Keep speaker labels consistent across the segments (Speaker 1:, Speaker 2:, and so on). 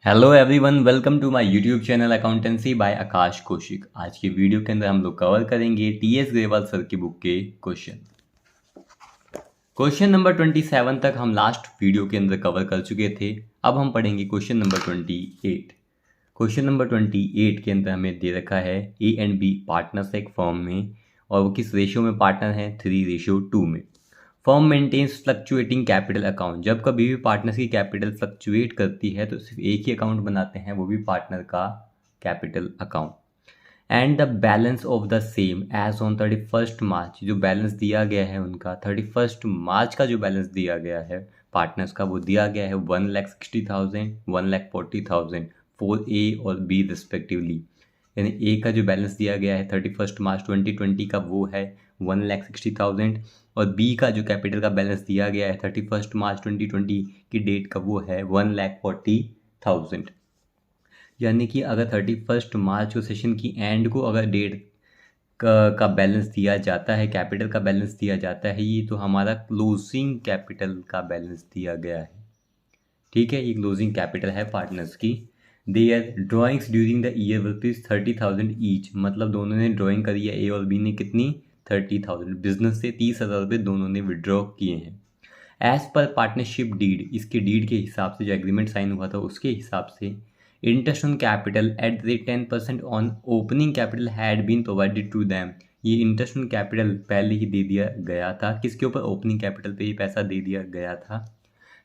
Speaker 1: Hello everyone, welcome to my YouTube channel accountancy by Akash Kaushik. आज की video के अंदर हम लोग कवर करेंगे टीएस ग्रेवाल सर की बुक के क्वेश्चन नंबर 27 तक हम लास्ट वीडियो के अंदर कवर कर चुके थे। अब हम पढ़ेंगे क्वेश्चन नंबर 28। क्वेश्चन नंबर 28 के अंदर हमें दे रखा है ए एंड बी पार्टनर्स एक फर्म में, और वो किस रेशियो में पार्टनर है, 3:2 में। Firm maintains fluctuating capital account. जब कभी भी पार्टनर्स की कैपिटल फ्लक्चुएट करती है तो सिर्फ एक ही अकाउंट बनाते हैं, वो भी पार्टनर का capital account. And the balance of the same as on 31 March. जो बैलेंस दिया गया है उनका 31 मार्च का जो बैलेंस दिया गया है पार्टनर्स का, वो दिया गया है 1,60,000 1,40,000 फॉर ए और बी रिस्पेक्टिवली। यानी ए का जो बैलेंस दिया गया है 31 मार्च 2020 का, वो है 1,60,000, और बी का जो कैपिटल का बैलेंस दिया गया है 31 मार्च 2020 की डेट का, वो है 1,40,000। यानी कि अगर 31 मार्च को सेशन की एंड को अगर डेट का बैलेंस दिया जाता है, कैपिटल का बैलेंस दिया जाता है, ये तो हमारा क्लोजिंग कैपिटल का बैलेंस दिया गया है। ठीक है, ये क्लोजिंग कैपिटल है पार्टनर्स की। Their drawings during the year rupees 30,000 each. मतलब दोनों ने ड्राइंग करी है, ए और बी ने कितनी, 30,000। बिजनेस से 30,000 रुपये दोनों ने विड्रॉ किए हैं। एज पर पार्टनरशिप डीड, इसके डीड के हिसाब से जो एग्रीमेंट साइन हुआ था उसके हिसाब से interest on capital at the 10% on opening capital had been provided to them. ये इंटरेस्ट ऑन कैपिटल पहले ही दे दिया गया था। किसके ऊपर, ओपनिंग कैपिटल पे ही पैसा दे दिया गया था।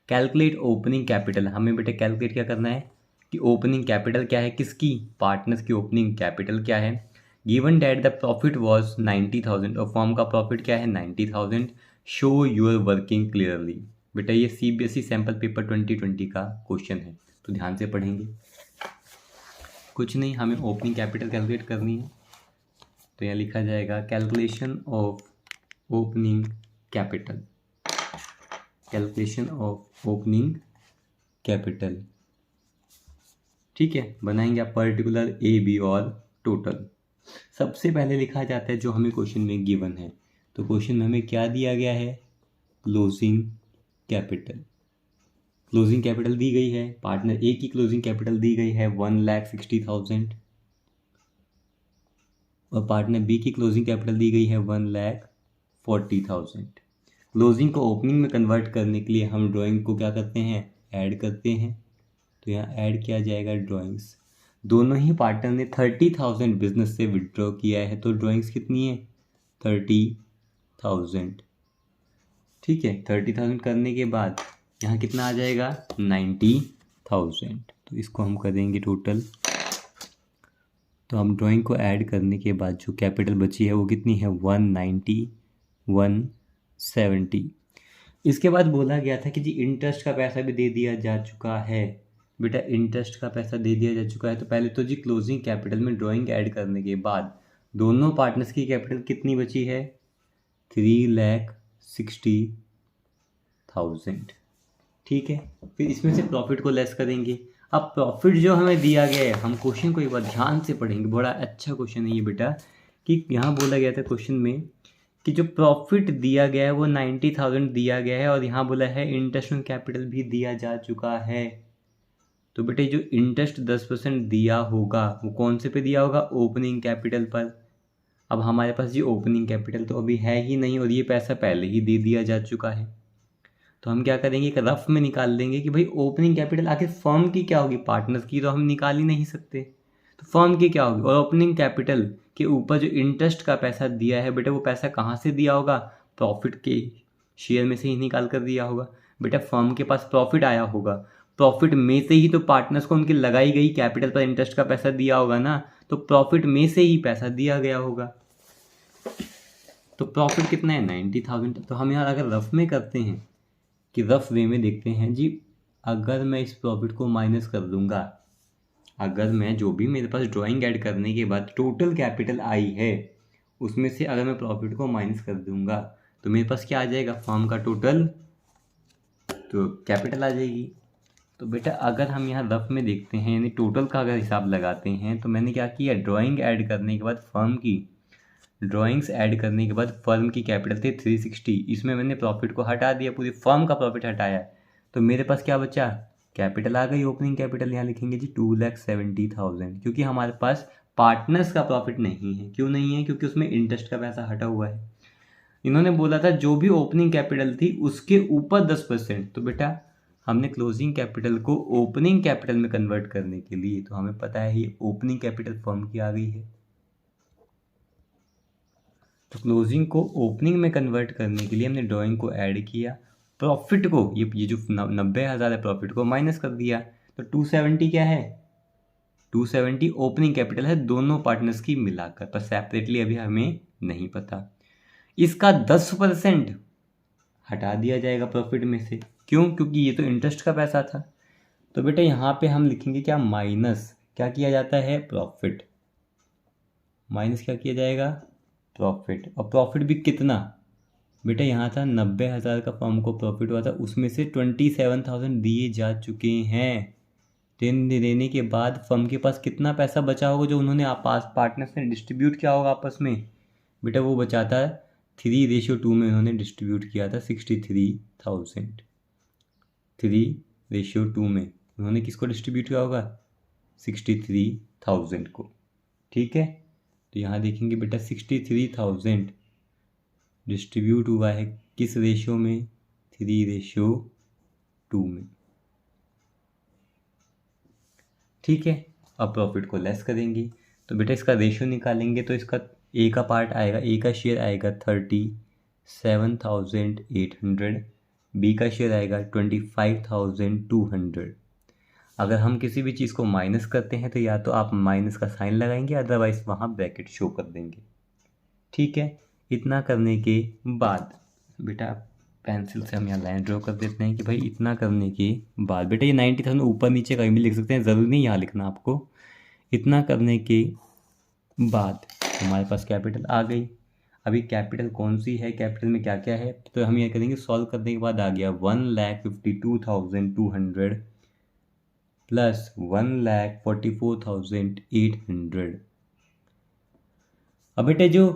Speaker 1: Calculate opening capital. हमें बेटे कैलकुलेट क्या करना है कि ओपनिंग कैपिटल क्या है किसकी, पार्टनर्स की ओपनिंग कैपिटल क्या है। Given that the profit was 90,000 और फॉर्म का प्रॉफिट क्या है 90,000। Show your working clearly. बेटा ये सीबीएसई सैम्पल पेपर 2020 का क्वेश्चन है, तो ध्यान से पढ़ेंगे। कुछ नहीं, हमें ओपनिंग कैपिटल कैलकुलेट करनी है, तो यहाँ लिखा जाएगा calculation of opening capital. Calculation of opening capital, ठीक है। बनाएंगे आप पर्टिकुलर, ए बी और टोटल। सबसे पहले लिखा जाता है जो हमें क्वेश्चन में गिवन है। तो क्वेश्चन में हमें क्या दिया गया है, क्लोजिंग कैपिटल। क्लोजिंग कैपिटल दी गई है, पार्टनर ए की क्लोजिंग कैपिटल दी गई है 1,60,000 और पार्टनर बी की क्लोजिंग कैपिटल दी गई है 1,40,000। क्लोजिंग को ओपनिंग में कन्वर्ट करने के लिए हम ड्राइंग को क्या करते हैं, ऐड करते हैं। तो यहाँ ऐड किया जाएगा ड्राइंग्स। दोनों ही पार्टनर ने 30,000 बिजनेस से विड्रॉ किया है, तो ड्राइंग्स कितनी है, 30,000। ठीक है, 30,000 करने के बाद यहाँ कितना आ जाएगा, 90,000। तो इसको हम करेंगे टोटल। तो हम ड्राइंग को ऐड करने के बाद जो कैपिटल बची है वो कितनी है, 190, 170। इसके बाद बोला गया था कि जी इंटरेस्ट का पैसा भी दे दिया जा चुका है। बेटा इंटरेस्ट का पैसा दे दिया जा चुका है, तो पहले तो जी क्लोजिंग कैपिटल में ड्राइंग ऐड करने के बाद दोनों पार्टनर्स की कैपिटल कितनी बची है, 3,60,000। ठीक है, फिर इसमें से प्रॉफिट को लेस करेंगे। अब प्रॉफिट जो हमें दिया गया है, हम क्वेश्चन को एक बार ध्यान से पढ़ेंगे, बड़ा अच्छा क्वेश्चन है ये बेटा। कि यहाँ बोला गया था क्वेश्चन में कि जो प्रॉफिट दिया गया है वो 90,000 दिया गया है, और यहाँ बोला है इंटरेस्ट ऑन कैपिटल भी दिया जा चुका है। तो बेटे जो इंटरेस्ट 10% दिया होगा वो कौन से पे दिया होगा, ओपनिंग कैपिटल पर। अब हमारे पास जी ओपनिंग कैपिटल तो अभी है ही नहीं, और ये पैसा पहले ही दे दिया जा चुका है। तो हम क्या करेंगे, एक रफ में निकाल देंगे कि भाई ओपनिंग कैपिटल आखिर फर्म की क्या होगी, पार्टनर्स की तो हम निकाल ही नहीं सकते, तो फर्म की क्या होगी। और ओपनिंग कैपिटल के ऊपर जो इंटरेस्ट का पैसा दिया है बेटा, वो पैसा कहाँ से दिया होगा, प्रॉफिट के शेयर में से ही निकाल कर दिया होगा। बेटा फर्म के पास प्रॉफिट आया होगा, प्रॉफिट में से ही तो पार्टनर्स को उनकी लगाई गई कैपिटल पर इंटरेस्ट का पैसा दिया होगा ना, तो प्रॉफिट में से ही पैसा दिया गया होगा। तो प्रॉफिट कितना है, 90,000। तो हम यार अगर रफ में करते हैं कि रफ वे में देखते हैं जी, अगर मैं इस प्रॉफिट को माइनस कर दूंगा, अगर मैं जो भी मेरे पास ड्राइंग ऐड करने के बाद टोटल कैपिटल आई है उसमें से अगर मैं प्रॉफिट को माइनस कर दूंगा, तो मेरे पास क्या आ जाएगा, फर्म का टोटल तो कैपिटल आ जाएगी। तो बेटा अगर हम यहाँ रफ में देखते हैं, यानी टोटल का अगर हिसाब लगाते हैं, तो मैंने क्या किया, ड्राइंग ऐड करने के बाद फर्म की ड्राइंग्स ऐड करने के बाद फर्म की कैपिटल थी 360, इसमें मैंने प्रॉफिट को हटा दिया, पूरी फर्म का प्रॉफिट हटाया, तो मेरे पास क्या बचा, कैपिटल आ गई, ओपनिंग कैपिटल यहाँ लिखेंगे जी 2,70,000, क्योंकि हमारे पास पार्टनर्स का प्रॉफिट नहीं है। क्यों नहीं है? क्योंकि उसमें इंटरेस्ट का पैसा हटा हुआ है। इन्होंने बोला था जो भी ओपनिंग कैपिटल थी उसके ऊपर 10%। तो बेटा हमने क्लोजिंग कैपिटल को ओपनिंग कैपिटल में कन्वर्ट करने के लिए, तो हमें पता है ये ओपनिंग कैपिटल फर्म की आ गई है, तो क्लोजिंग को ओपनिंग में कन्वर्ट करने के लिए हमने ड्राइंग को ऐड किया, प्रॉफिट को ये जो 90,000 है प्रॉफिट को माइनस कर दिया। तो 270 क्या है? 270 ओपनिंग कैपिटल है दोनों पार्टनर्स की मिलाकर, पर सेपरेटली अभी हमें नहीं पता। इसका 10% हटा दिया जाएगा प्रॉफिट में से। क्यों? क्योंकि ये तो इंटरेस्ट का पैसा था। तो बेटा यहाँ पे हम लिखेंगे क्या? माइनस क्या किया जाता है? प्रॉफिट। माइनस क्या किया जाएगा? प्रॉफिट। और प्रॉफिट भी कितना? बेटा यहाँ था 90,000 का फर्म को प्रॉफिट हुआ था, उसमें से 27,000 दिए जा चुके हैं। देने के बाद फर्म के पास कितना पैसा बचा होगा जो उन्होंने आपस पार्टनर्स ने डिस्ट्रीब्यूट किया होगा आपस में? बेटा वो बचा था 3:2 में उन्होंने डिस्ट्रीब्यूट किया था 63,000। 3:2 में उन्होंने किसको डिस्ट्रीब्यूट किया होगा? 63,000 को। ठीक है, तो यहाँ देखेंगे बेटा 63,000 डिस्ट्रीब्यूट हुआ है किस रेशियो में? 3:2 में। ठीक है, अब प्रॉफिट को लेस करेंगे, तो बेटा इसका रेशियो निकालेंगे, तो इसका ए का पार्ट आएगा, ए का शेयर आएगा 37,800, बी का शेयर आएगा 25,200। अगर हम किसी भी चीज़ को माइनस करते हैं तो या तो आप माइनस का साइन लगाएंगे, अदरवाइज वहाँ ब्रैकेट शो कर देंगे। ठीक है, इतना करने के बाद बेटा पेंसिल से हम यहाँ लाइन ड्रॉ कर देते हैं कि भाई इतना करने के बाद बेटा ये 90,000 ऊपर नीचे कहीं भी लिख सकते हैं, ज़रूरी नहीं यहाँ लिखना आपको। इतना करने के बाद हमारे पास कैपिटल आ गई। अभी कैपिटल कौन सी है, कैपिटल में क्या क्या है, तो हम ये करेंगे सॉल्व करने के बाद आ गया 1,52,200 प्लस 1,44,800। अब बेटे जो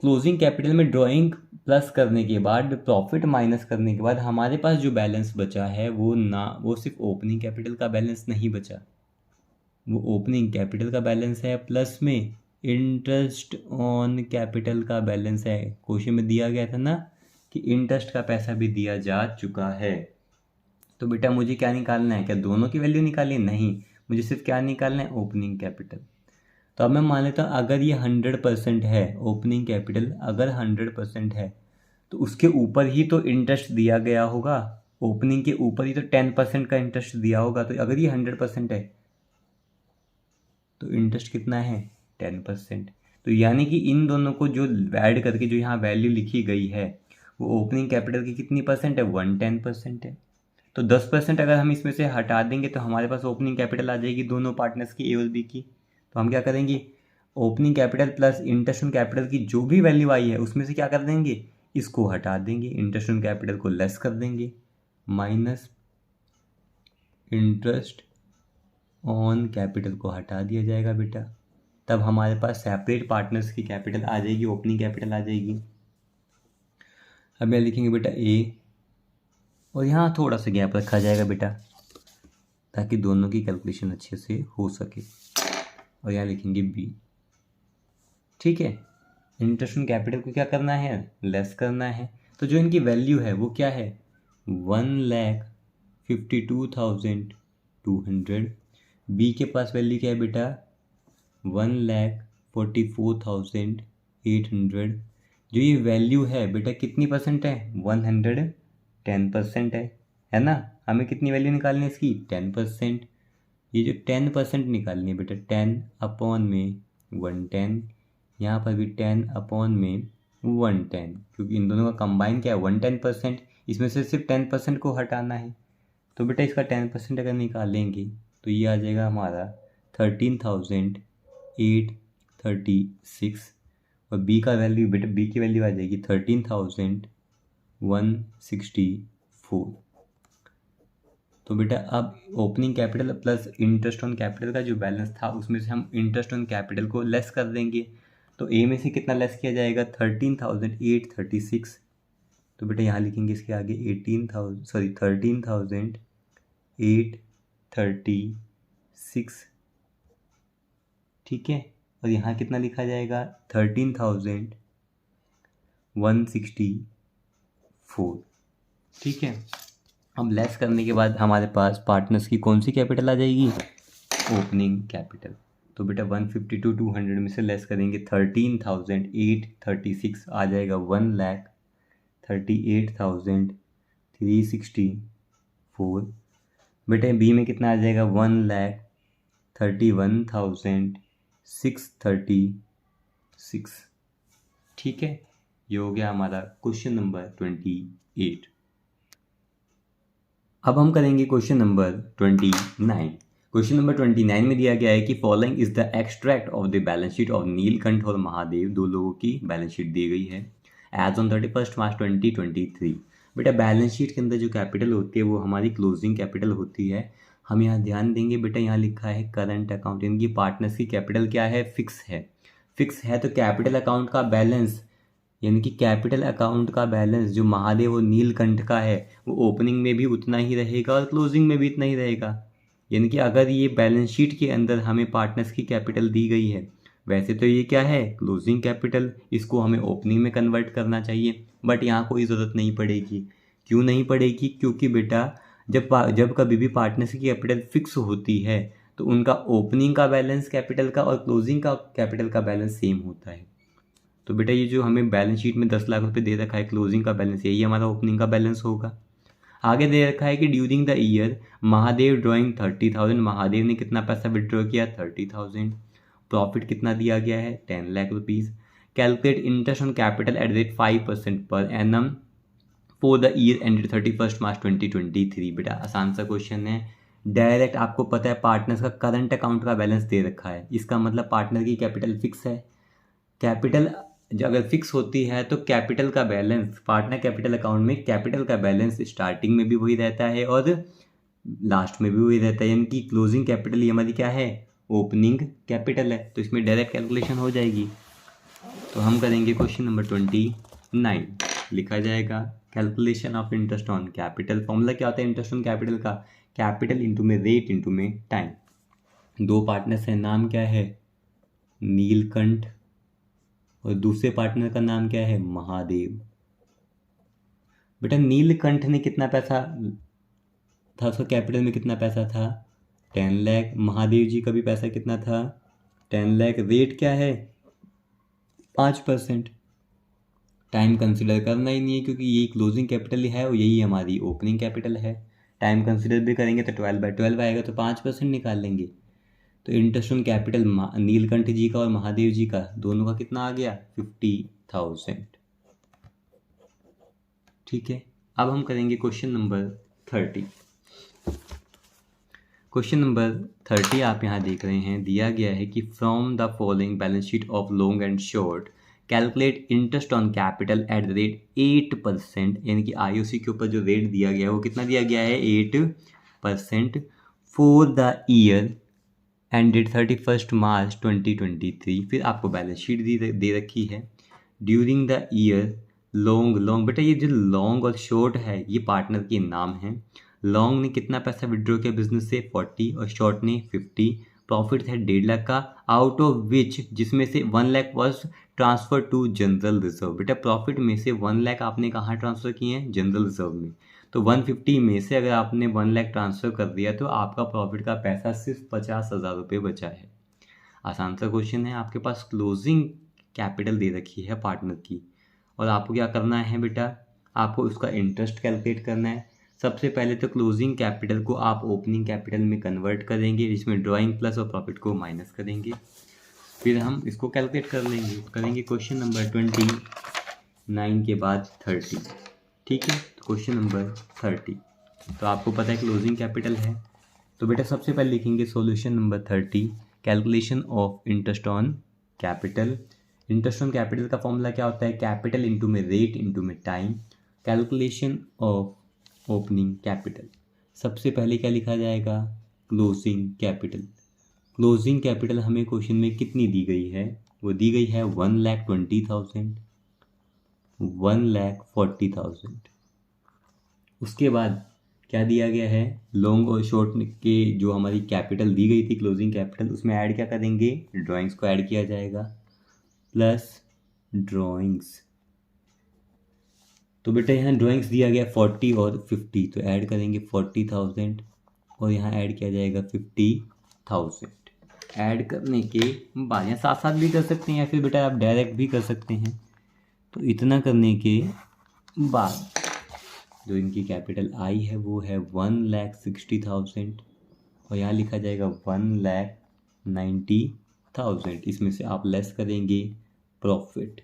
Speaker 1: क्लोजिंग कैपिटल में ड्राइंग प्लस करने के बाद प्रॉफिट माइनस करने के बाद हमारे पास जो बैलेंस बचा है वो सिर्फ ओपनिंग कैपिटल का बैलेंस नहीं बचा, वो ओपनिंग कैपिटल का बैलेंस है प्लस में इंटरेस्ट ऑन कैपिटल का बैलेंस है। क्वेश्चन में दिया गया था ना कि इंटरेस्ट का पैसा भी दिया जा चुका है। तो बेटा मुझे क्या निकालना है? क्या दोनों की वैल्यू निकालनी? नहीं, मुझे सिर्फ क्या निकालना है? Opening capital. तो अब मैं मान लेता हूँ अगर ये 100% है, ओपनिंग कैपिटल अगर 100% है तो उसके ऊपर ही तो इंटरेस्ट दिया गया होगा, ओपनिंग के ऊपर ही तो 10% का इंटरेस्ट दिया होगा। तो अगर ये 100% है तो इंटरेस्ट कितना है? 10%। तो यानी कि इन दोनों को जो ऐड करके जो यहाँ वैल्यू लिखी गई है वो ओपनिंग कैपिटल की कितनी परसेंट है? 110% है। तो 10% अगर हम इसमें से हटा देंगे तो हमारे पास ओपनिंग कैपिटल आ जाएगी दोनों पार्टनर्स की, ए और बी की। तो हम क्या करेंगे? Opening capital plus interest on capital की जो भी वैल्यू आई है उसमें से क्या कर देंगे? इसको हटा देंगे, इंटरेस्ट ऑन कैपिटल को लेस कर देंगे, माइनस इंटरेस्ट ऑन कैपिटल को हटा दिया जाएगा बेटा। तब हमारे पास सेपरेट पार्टनर्स की कैपिटल आ जाएगी, ओपनिंग कैपिटल आ जाएगी। अब यहाँ लिखेंगे बेटा ए, और यहाँ थोड़ा सा गैप रखा जाएगा बेटा ताकि दोनों की कैलकुलेशन अच्छे से हो सके, और यहाँ लिखेंगे बी। ठीक है, इंटरेस्ट ऑन कैपिटल को क्या करना है? लेस करना है। तो जो इनकी वैल्यू है वो क्या है? 1,52,200। बी के पास वैल्यू क्या है बेटा? 1,44,800। जो ये वैल्यू है बेटा कितनी परसेंट है? 110% है ना। हमें कितनी वैल्यू निकालनी है इसकी? 10%। ये जो 10% निकालनी है बेटा 10/110, यहाँ पर भी 10/110, क्योंकि इन दोनों का कंबाइन क्या है? 110%। इसमें से सिर्फ 10% को हटाना है। तो बेटा इसका 10% अगर निकालेंगे तो ये आ जाएगा हमारा 13,836, और बी का वैल्यू बेटा बी की वैल्यू आ जाएगी 13,164। तो बेटा अब opening capital plus interest on capital का जो बैलेंस था उसमें से हम इंटरेस्ट ऑन कैपिटल को लेस कर देंगे। तो ए में से कितना लेस किया जाएगा? 13,836। तो बेटा यहाँ लिखेंगे इसके आगे 13,836 36, ठीक है, और यहाँ कितना लिखा जाएगा 13,164, ठीक है। अब लेस करने के बाद हमारे पास पार्टनर्स की कौन सी कैपिटल आ जाएगी, ओपनिंग कैपिटल। तो बेटा 152 200 में से लेस करेंगे 13,836 आ जाएगा 1,38,364। बेटा बी में कितना आ जाएगा 1,31,636, ठीक है। ये हो गया हमारा क्वेश्चन नंबर 28। अब हम करेंगे क्वेश्चन नंबर 29। क्वेश्चन नंबर 29 में दिया गया है कि following is the extract of the balance sheet of Neelkanth और महादेव, दो लोगों की बैलेंस शीट दी गई है एज ऑन 31 मार्च 2023। बेटा बैलेंस शीट के अंदर जो कैपिटल होती है वो हमारी क्लोजिंग कैपिटल होती है। हम यहाँ ध्यान देंगे बेटा, यहाँ लिखा है करंट अकाउंट, इनकी पार्टनर्स की कैपिटल क्या है, फिक्स है। फिक्स है तो कैपिटल अकाउंट का बैलेंस, यानी कि कैपिटल अकाउंट का बैलेंस जो महादेव और नीलकंठ का है वो ओपनिंग में भी उतना ही रहेगा और क्लोजिंग में भी इतना ही रहेगा। यानी कि अगर ये बैलेंस शीट के अंदर हमें पार्टनर्स की कैपिटल दी गई है, वैसे तो ये क्या है क्लोजिंग कैपिटल, इसको हमें ओपनिंग में कन्वर्ट करना चाहिए, बट यहाँ कोई ज़रूरत नहीं पड़ेगी। क्यों नहीं पड़ेगी, क्योंकि बेटा जब कभी भी पार्टनर्स की कैपिटल फिक्स होती है तो उनका ओपनिंग का बैलेंस कैपिटल का और क्लोजिंग का कैपिटल का बैलेंस सेम होता है। तो बेटा ये जो हमें बैलेंस शीट में 10 लाख रुपए दे रखा है क्लोजिंग का बैलेंस, यही हमारा ओपनिंग का बैलेंस होगा। आगे दे रखा है कि during the year Mahadev drawing 30,000, Mahadev ने कितना पैसा विड्रॉ किया 30,000। प्रॉफिट कितना दिया गया है 10 lakh rupees. Calculate interest on capital at rate 5% per annum for the year ended 31 मार्च 2023। बेटा आसान सा क्वेश्चन है, डायरेक्ट आपको पता है पार्टनर्स का करंट अकाउंट का बैलेंस दे रखा है, इसका मतलब पार्टनर की कैपिटल फिक्स है। कैपिटल अगर फिक्स होती है तो कैपिटल का बैलेंस पार्टनर कैपिटल अकाउंट में कैपिटल का बैलेंस स्टार्टिंग में भी वही रहता है और लास्ट में भी वही रहता है, यानी कि क्लोजिंग कैपिटल ये हमारी क्या है ओपनिंग कैपिटल है, तो इसमें डायरेक्ट कैलकुलेशन हो जाएगी। तो हम करेंगे क्वेश्चन नंबर 29, लिखा जाएगा calculation of interest on capital. Formula क्या होता है इंटरेस्ट ऑन कैपिटल का, कैपिटल इंटू में रेट इंटू में टाइम। दो पार्टनर्स हैं, नाम क्या है नीलकंठ और दूसरे पार्टनर का नाम क्या है महादेव। बेटा नीलकंठ ने कितना पैसा था, उसका कैपिटल में कितना पैसा था 10 लाख। महादेव जी का भी पैसा कितना था 10 लाख। रेट क्या है 5%। टाइम कंसिडर करना ही नहीं है क्योंकि यही क्लोजिंग कैपिटल है और यही हमारी ओपनिंग कैपिटल है। टाइम कंसिडर भी करेंगे तो 12/12 आएगा तो 5% निकाल लेंगे। तो इंटरेस्ट ऑन कैपिटल नीलकंठ जी का और महादेव जी का दोनों का कितना आ गया 50,000, ठीक है। अब हम करेंगे क्वेश्चन नंबर 30। क्वेश्चन नंबर 30 आप यहाँ देख रहे हैं, दिया गया है कि from the following balance sheet of long and short calculate interest on capital at the rate 8%, यानी कि IOC के ऊपर जो रेट दिया गया है वो कितना दिया गया है 8% फॉर द ईयर एंडेड 31 मार्च 2023। फिर आपको बैलेंस शीट दे रखी है ड्यूरिंग द ईयर लॉन्ग। बेटा ये जो लॉन्ग और शॉर्ट है ये पार्टनर के नाम हैं। लॉन्ग ने कितना पैसा विड्रॉ किया बिजनेस से 40 और शॉर्ट ने 50। प्रॉफिट है 1.5 लाख का, आउट ऑफ विच जिसमें से 1 lakh was transfer to general reserve. बेटा प्रॉफिट में से 1 लाख आपने कहाँ ट्रांसफ़र किए हैं जनरल रिजर्व में, तो 150 में से अगर आपने 1 लाख ट्रांसफ़र कर दिया तो आपका प्रॉफिट का पैसा सिर्फ 50,000 रुपये बचा है। आसान सा क्वेश्चन है, आपके पास क्लोजिंग कैपिटल दे रखी है पार्टनर की और आपको क्या करना है बेटा, आपको उसका इंटरेस्ट कैलकुलेट करना है। सबसे पहले तो क्लोजिंग कैपिटल को आप ओपनिंग कैपिटल में कन्वर्ट करेंगे, जिसमें ड्राइंग प्लस और प्रॉफिट को माइनस करेंगे, फिर हम इसको कैलकुलेट कर लेंगे। करेंगे क्वेश्चन नंबर 29 के बाद 30, ठीक है। तो क्वेश्चन नंबर 30 तो आपको पता है क्लोजिंग कैपिटल है, तो बेटा सबसे पहले लिखेंगे solution number 30 calculation of interest on capital. Interest on capital का फॉर्मूला क्या होता है कैपिटल इंटू में रेट इंटू में time. Calculation of opening capital, सबसे पहले क्या लिखा जाएगा क्लोजिंग कैपिटल। क्लोजिंग कैपिटल हमें क्वेश्चन में कितनी दी गई है, वो दी गई है 1,20,000, 1,40,000। उसके बाद क्या दिया गया है, लॉन्ग और शॉर्ट के जो हमारी कैपिटल दी गई थी क्लोजिंग कैपिटल, उसमें ऐड क्या करेंगे, ड्राइंग्स को ऐड किया जाएगा प्लस ड्राइंग्स। तो बेटा यहाँ ड्राइंग्स दिया गया 40 और 50, तो ऐड करेंगे 40,000 और यहाँ ऐड किया जाएगा 50,000। ऐड करने के बाद यहाँ साथ साथ भी कर सकते हैं या फिर बेटा आप डायरेक्ट भी कर सकते हैं। तो इतना करने के बाद जो इनकी कैपिटल आई है वो है 1,60,000 और यहाँ लिखा जाएगा 1,90,000। इसमें से आप लेस करेंगे प्रॉफिट,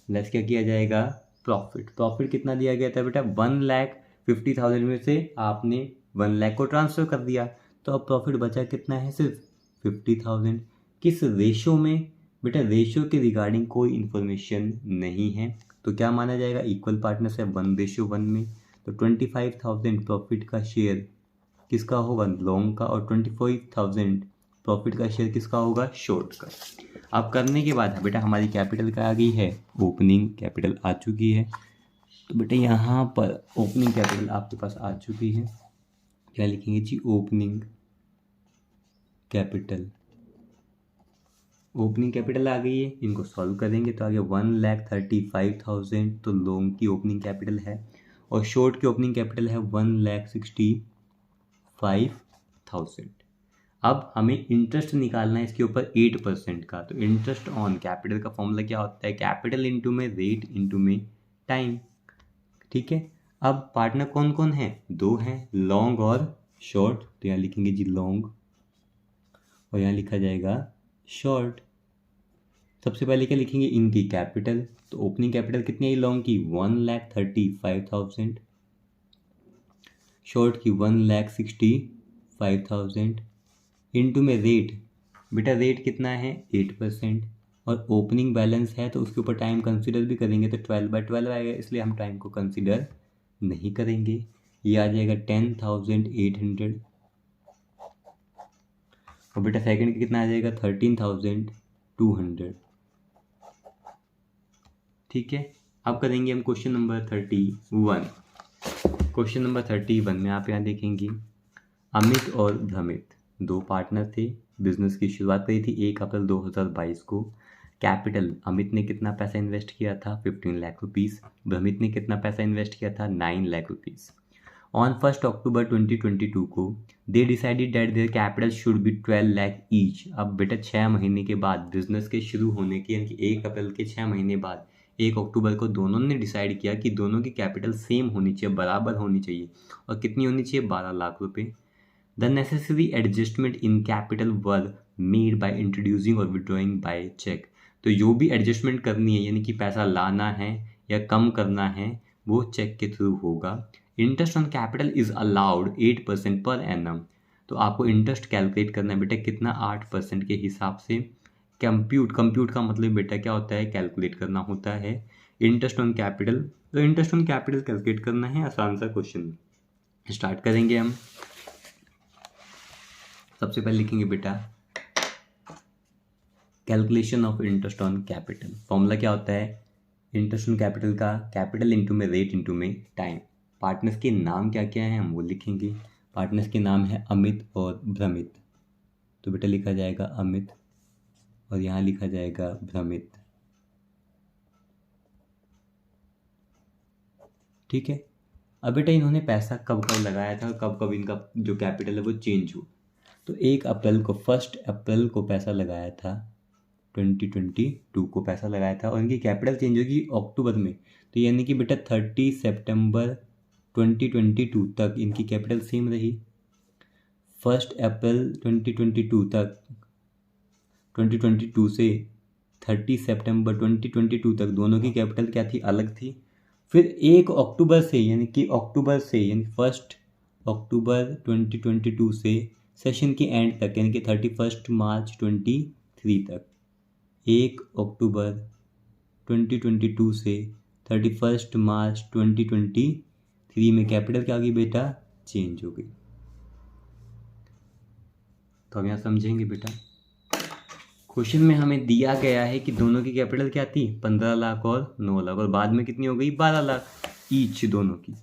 Speaker 1: लेस क्या किया जाएगा, प्रॉफिट। प्रॉफिट कितना दिया गया था बेटा, 1,50,000 में से आपने 1,00,000 को ट्रांसफ़र कर दिया, तो अब प्रॉफिट बचा कितना है, सिर्फ 50,000। किस रेशो में बेटा, रेशो के रिगार्डिंग कोई इन्फॉर्मेशन नहीं है, तो क्या माना जाएगा, इक्वल पार्टनर्स है 1:1 में। तो 25,000 प्रॉफिट का शेयर किसका होगा, लॉन्ग का, और 25,000 प्रॉफिट का शेयर किसका होगा, शॉर्ट का। अब करने के बाद बेटा हमारी कैपिटल क्या आ गई है, ओपनिंग कैपिटल आ चुकी है। तो बेटा यहाँ पर ओपनिंग कैपिटल आपके पास आ चुकी है, क्या लिखेंगे जी, ओपनिंग कैपिटल। ओपनिंग कैपिटल आ गई है, इनको सॉल्व करेंगे तो आगे 1,35,000 तो लॉन्ग की ओपनिंग कैपिटल है और शॉर्ट की ओपनिंग कैपिटल है 1,65,000। अब हमें इंटरेस्ट निकालना है इसके ऊपर 8% का। तो इंटरेस्ट ऑन कैपिटल का फॉर्मूला क्या होता है, कैपिटल इंटू में रेट इंटू में टाइम। ठीक है, अब पार्टनर कौन कौन है, दो हैं, लॉन्ग और शॉर्ट। तो यहाँ लिखेंगे जी लॉन्ग और यहाँ लिखा जाएगा शॉर्ट। सबसे पहले क्या लिखेंगे, इनकी कैपिटल। तो ओपनिंग कैपिटल कितनी आई लॉन्ग की, 1,35,000, शॉर्ट की 1,65,000 इनटू में रेट, बेटा रेट कितना है 8% और ओपनिंग बैलेंस है तो उसके ऊपर टाइम कंसीडर भी करेंगे तो 12/12 आएगा, इसलिए हम टाइम को कंसीडर नहीं करेंगे। ये आ जाएगा 10,800 और बेटा सेकंड का कितना आ जाएगा 13,200। ठीक है, अब करेंगे हम क्वेश्चन नंबर 31। क्वेश्चन नंबर 31 में आप यहाँ देखेंगे अमित और भ्रमित दो पार्टनर थे, बिजनेस की शुरुआत करी थी 1 अप्रैल 2022 को। कैपिटल अमित ने कितना पैसा इन्वेस्ट किया था 15 लाख रुपीज़, भ्रमित ने कितना पैसा इन्वेस्ट किया था 9 लाख रुपीज़। ऑन 1 अक्टूबर 2022 को they decided that their capital should be 12 lakh each. अब बेटा 6 महीने के बाद बिजनेस के शुरू होने के यानी कि 1 अप्रैल के 6 महीने बाद 1 अक्टूबर को दोनों ने डिसाइड किया कि दोनों की कैपिटल सेम होनी चाहिए, बराबर होनी चाहिए, और कितनी होनी चाहिए 12 लाख रुपये। The necessary adjustment in capital were made by introducing और विड्रॉइंग बाय चेक। तो जो भी एडजस्टमेंट करनी है यानी कि पैसा लाना है या कम करना है वो चेक के थ्रू होगा। Interest on capital is allowed 8% per annum. तो आपको इंटरेस्ट कैलकुलेट करना है बेटा कितना, 8% के हिसाब से। कंप्यूट का मतलब बेटा क्या होता है, कैलकुलेट करना होता है इंटरेस्ट ऑन कैपिटल। तो इंटरेस्ट ऑन कैपिटल कैलकुलेट करना है, आसान सा क्वेश्चन। स्टार्ट करेंगे हम। सबसे पहले लिखेंगे बेटा calculation of interest on capital. Formula क्या होता है इंटरेस्ट ऑन कैपिटल का, कैपिटल इंटू में रेट इंटू में टाइम। पार्टनर्स के नाम क्या क्या हैं हम वो लिखेंगे। पार्टनर्स के नाम है अमित और भ्रमित, तो बेटा लिखा जाएगा अमित और यहाँ लिखा जाएगा भ्रमित। ठीक है, अब बेटा इन्होंने पैसा कब कब लगाया था, कब कब इनका जो कैपिटल है वो चेंज हुआ। तो 1 अप्रैल को 1 अप्रैल को पैसा लगाया था, 2022 को पैसा लगाया था और इनकी कैपिटल चेंज होगी अक्टूबर में। तो यानी कि बेटा 30 सितंबर 2022 तक इनकी कैपिटल सेम रही। 1 अप्रैल 2022 तक 2022 से 30 सितंबर 2022 तक दोनों की कैपिटल क्या थी, अलग थी। फिर 1 अक्टूबर से यानी कि 1 अक्टूबर 2022 से सेशन के एंड तक यानी कि 31 मार्च 23 तक, 1 अक्टूबर 2022 से 31 मार्च 2023 में कैपिटल क्या होगी बेटा, चेंज हो गई। तो हम यहाँ समझेंगे बेटा क्वेश्चन में हमें दिया गया है कि दोनों की कैपिटल क्या थी 15 लाख और 9 लाख और बाद में कितनी हो गई 12 लाख ईच दोनों की।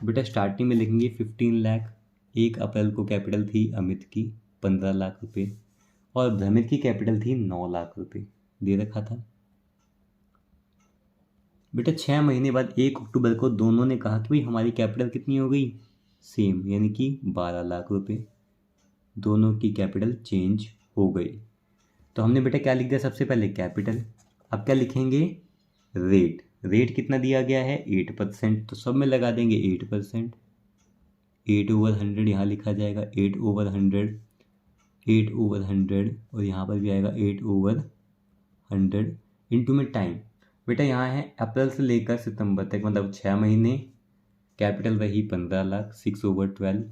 Speaker 1: बेटा स्टार्टिंग में लिखेंगे 15 लाख। 1 अप्रैल को कैपिटल थी अमित की 15 लाख रुपए और भ्रमित की कैपिटल थी 9 लाख रुपए दे रखा था। बेटा 6 महीने बाद 1 अक्टूबर को दोनों ने कहा कि भाई हमारी कैपिटल कितनी हो गई, सेम, यानी कि 12 लाख रुपए। दोनों की कैपिटल चेंज हो गई। तो हमने बेटा क्या लिख दिया, सबसे पहले कैपिटल। अब क्या लिखेंगे, रेट। रेट कितना दिया गया है 8%, तो सब में लगा देंगे 8%। 8/100 यहाँ लिखा जाएगा, 8/100, 8/100 और यहाँ पर भी आएगा 8/100 इंटू में टाइम। बेटा यहाँ है अप्रैल से लेकर सितंबर तक, मतलब 6 महीने, कैपिटल वही 15 लाख, 6/12।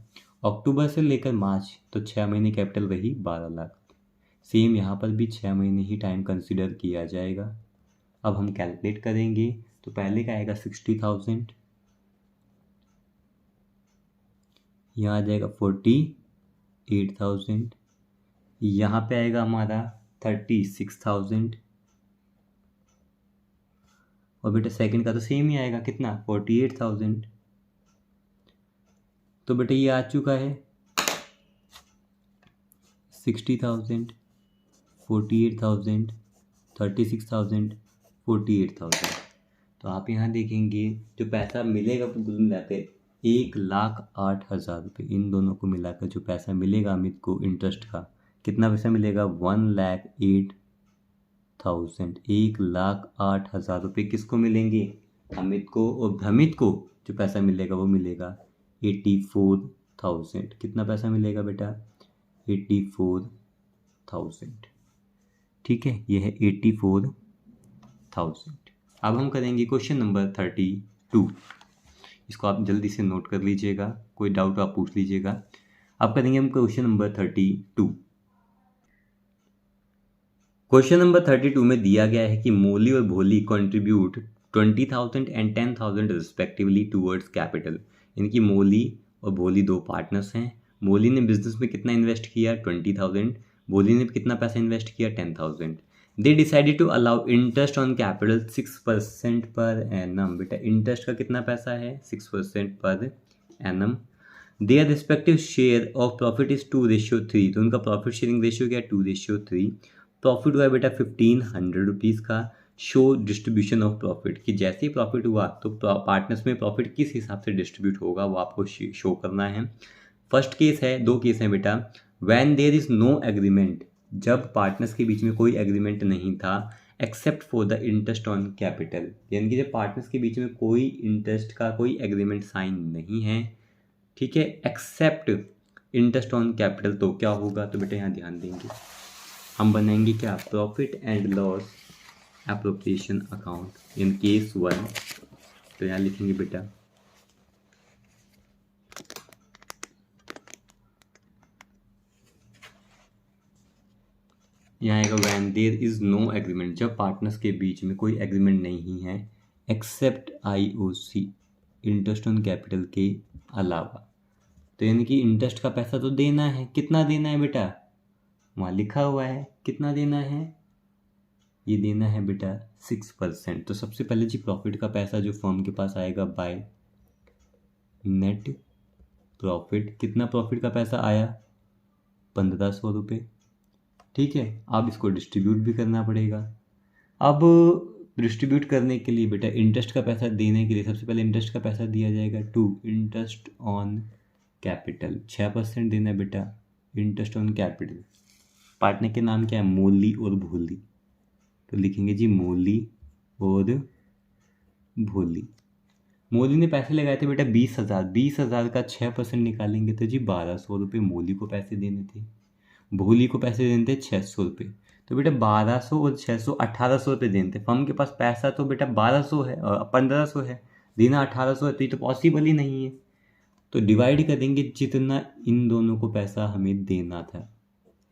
Speaker 1: अक्टूबर से लेकर मार्च तो 6 महीने, कैपिटल वही 12 लाख। सेम यहाँ पर भी 6 महीने ही टाइम कंसिडर किया जाएगा। अब हम कैलकुलेट करेंगे, तो पहले का आएगा 60,000, यहाँ आ जाएगा 48,000, यहाँ पे आएगा हमारा 36,000 और बेटा सेकंड का तो सेम ही आएगा, कितना 48,000। तो बेटा ये आ चुका है 60,000, 48,000, 36,000, 48,000। तो आप यहाँ देखेंगे जो पैसा मिलेगा कुल मिलाकर 1,08,000 रुपये। इन दोनों को मिलाकर जो पैसा मिलेगा अमित को इंटरेस्ट का, कितना पैसा मिलेगा 1,08,000। 1,08,000 रुपये किसको मिलेंगे, अमित को। और भ्रमित को जो पैसा मिलेगा वो मिलेगा 84,000। कितना पैसा मिलेगा बेटा, 84,000। ठीक है, ये है 84,000। अब हम करेंगे क्वेश्चन नंबर 32। इसको आप जल्दी से नोट कर लीजिएगा, कोई डाउट आप पूछ लीजिएगा। अब करेंगे हम क्वेश्चन नंबर 32। क्वेश्चन नंबर 32 में दिया गया है कि मोली और भोली contribute 20,000 and 10,000 respectively towards capital. इनकी मोली और भोली दो पार्टनर्स हैं। मोली ने बिजनेस में कितना इन्वेस्ट किया 20,000, भोली ने कितना पैसा इन्वेस्ट किया 10,000। They decided to allow interest on capital 6% per annum. बेटा इंटरेस्ट का कितना पैसा है 6% per annum. Their respective share of profit is 2:3। तो उनका प्रॉफिट शेयरिंग रेशियो क्या है 2:3। प्रॉफिट हुआ बेटा 1,500 रुपीज़ का। शो डिस्ट्रीब्यूशन ऑफ प्रॉफिट, कि जैसे ही प्रॉफिट हुआ तो पार्टनर्स में प्रॉफिट किस हिसाब से डिस्ट्रीब्यूट होगा वो आपको शो करना है। फर्स्ट केस है, दो केस हैं बेटा। When there is no agreement, जब पार्टनर्स के बीच में कोई एग्रीमेंट नहीं था, except for the interest on capital, यानी कि जब पार्टनर्स के बीच में कोई इंटरेस्ट का कोई एग्रीमेंट साइन नहीं है, ठीक है, एक्सेप्ट इंटरेस्ट ऑन कैपिटल, तो क्या होगा। तो बेटा यहाँ ध्यान देंगे, हम बनाएंगे क्या, profit and loss appropriation account in case 1। तो यहाँ लिखेंगे बेटा यहाँ आएगा when there is no agreement, जब पार्टनर्स के बीच में कोई एग्रीमेंट नहीं है, except IOC interest on capital के अलावा। तो यानी कि इंटरेस्ट का पैसा तो देना है, कितना देना है बेटा, वहाँ लिखा हुआ है कितना देना है, ये देना है बेटा 6%। तो सबसे पहले जी प्रॉफिट का पैसा जो फर्म के पास आएगा बाय नेट प्रॉफिट, कितना प्रॉफिट का पैसा आया 1,500 रुपये। ठीक है, अब इसको डिस्ट्रीब्यूट भी करना पड़ेगा। अब डिस्ट्रीब्यूट करने के लिए बेटा इंटरेस्ट का पैसा देने के लिए सबसे पहले इंटरेस्ट का पैसा दिया जाएगा 2 इंटरेस्ट ऑन कैपिटल, 6% देना है बेटा इंटरेस्ट ऑन कैपिटल। पार्टनर के नाम क्या है, मोली और भोली, तो लिखेंगे जी मोली और भोली। मोली ने पैसे लगाए थे बेटा 20,000, 20,000 का 6% निकालेंगे तो जी 1,200 रुपये मोली को पैसे देने थे, भोली को पैसे देने थे 600 रुपये। तो बेटा 1,200 और 600 1,800 रुपये देने थे। फर्म के पास पैसा तो बेटा 1,200 है, 1,500 है, देना 1,800 है, तो ये तो पॉसिबल ही नहीं है। तो डिवाइड करेंगे जितना इन दोनों को पैसा हमें देना था,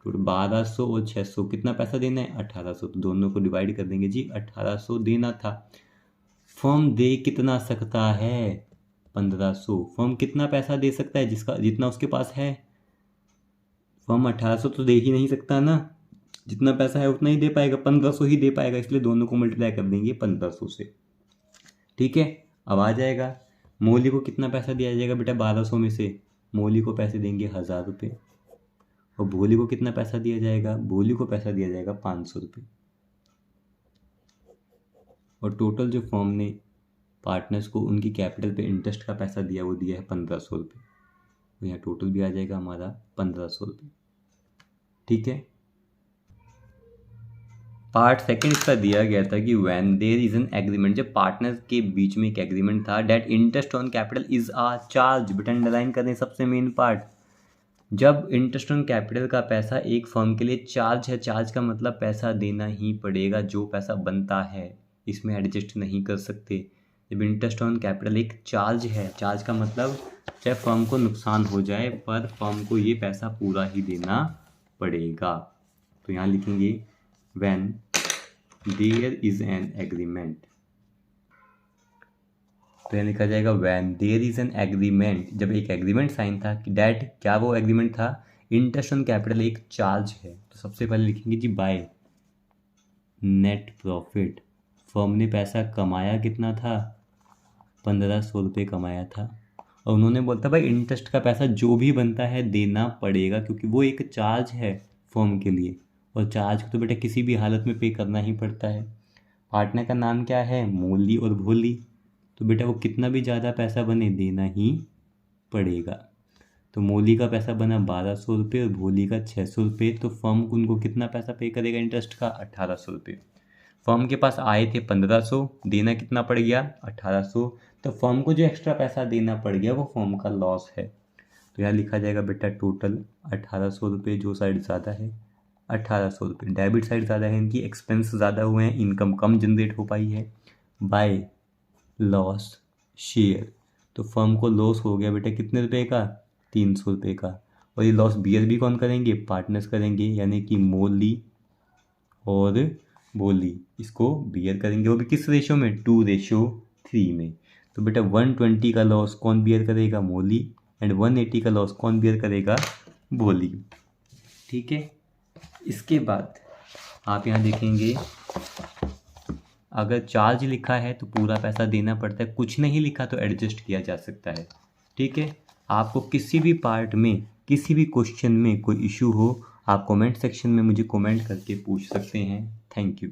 Speaker 1: तो 1,200 और 600 कितना पैसा देना है 1,800, तो दोनों को डिवाइड कर देंगे जी 1,800 देना था। फर्म दे कितना सकता है 1,500। फर्म कितना पैसा दे सकता है, जिसका जितना उसके पास है। फर्म 1,800 तो दे ही नहीं सकता ना, जितना पैसा है उतना ही दे पाएगा, 1,500 ही दे पाएगा, इसलिए दोनों को मल्टीप्लाई कर देंगे 1,500 से। ठीक है, अब आ जाएगा मोली को कितना पैसा दिया जाएगा बेटा 1200 में से? मोली को पैसे देंगे 1000 रुपये। और भोली को कितना पैसा दिया जाएगा? भोली को पैसा दिया जाएगा 500 रुपये। और टोटल जो फर्म ने पार्टनर्स को उनकी कैपिटल पे इंटरेस्ट का पैसा दिया वो दिया है 1500 रुपये। तो यहाँ टोटल भी आ जाएगा हमारा 1500 रुपये। ठीक है। पार्ट सेकंड इसका दिया गया था कि when there is an agreement, जब पार्टनर्स के बीच में एक एग्रीमेंट था, that interest on capital is a charge. बेटा अंडरलाइन करें सबसे मेन पार्ट, जब इंटरेस्ट ऑन कैपिटल का पैसा एक फर्म के लिए चार्ज है, चार्ज का मतलब पैसा देना ही पड़ेगा, जो पैसा बनता है इसमें एडजस्ट नहीं कर सकते। जब इंटरेस्ट ऑन कैपिटल एक चार्ज है, चार्ज का मतलब चाहे फर्म को नुकसान हो जाए पर फर्म को ये पैसा पूरा ही देना पड़ेगा। तो यहाँ लिखेंगे when there is an agreement. तो यहाँ लिखा जाएगा when there is an agreement, जब एक एग्रीमेंट साइन था कि डैट, क्या वो एग्रीमेंट था? इंटरेस्ट ऑन कैपिटल एक चार्ज है। तो सबसे पहले लिखेंगे जी बाय नेट प्रॉफिट। फर्म ने पैसा कमाया कितना था? 1500 रुपये कमाया था। और उन्होंने बोलता भाई इंटरेस्ट का पैसा जो भी बनता है देना पड़ेगा, क्योंकि वो एक चार्ज है फर्म के लिए, और चार्ज को तो बेटा किसी भी हालत में पे करना ही पड़ता है। पार्टनर का नाम क्या है? मोली और भोली। तो बेटा वो कितना भी ज़्यादा पैसा बने देना ही पड़ेगा। तो मोली का पैसा बना 1200 रुपये और भोली का 600 रुपये। तो फर्म उनको कितना पैसा पे करेगा इंटरेस्ट का? 1800 रुपये। फर्म के पास आए थे 1500, देना कितना पड़ गया? 1800। तो फर्म को जो एक्स्ट्रा पैसा देना पड़ गया वो फर्म का लॉस है। तो यहाँ लिखा जाएगा बेटा टोटल 1800 रुपये, जो साइड ज़्यादा है 1800 रुपये, डेबिट साइड ज़्यादा है इनकी, एक्सपेंस ज़्यादा हुए हैं, इनकम कम जनरेट हो पाई है। बाय लॉस शेयर, तो फर्म को लॉस हो गया बेटा कितने रुपए का? 300 रुपये का। और ये लॉस बियर भी कौन करेंगे? पार्टनर्स करेंगे, यानी कि मोली और भोली इसको बियर करेंगे। वो भी किस रेशो में? 2:3 में। तो बेटा 120 का लॉस कौन बियर करेगा? मोली। एंड 180 का लॉस कौन बियर करेगा? भोली। ठीक है। इसके बाद आप यहाँ देखेंगे अगर चार्ज लिखा है तो पूरा पैसा देना पड़ता है, कुछ नहीं लिखा तो एडजस्ट किया जा सकता है। ठीक है। आपको किसी भी पार्ट में, किसी भी क्वेश्चन में कोई इशू हो, आप कमेंट सेक्शन में मुझे कमेंट करके पूछ सकते हैं। Thank you.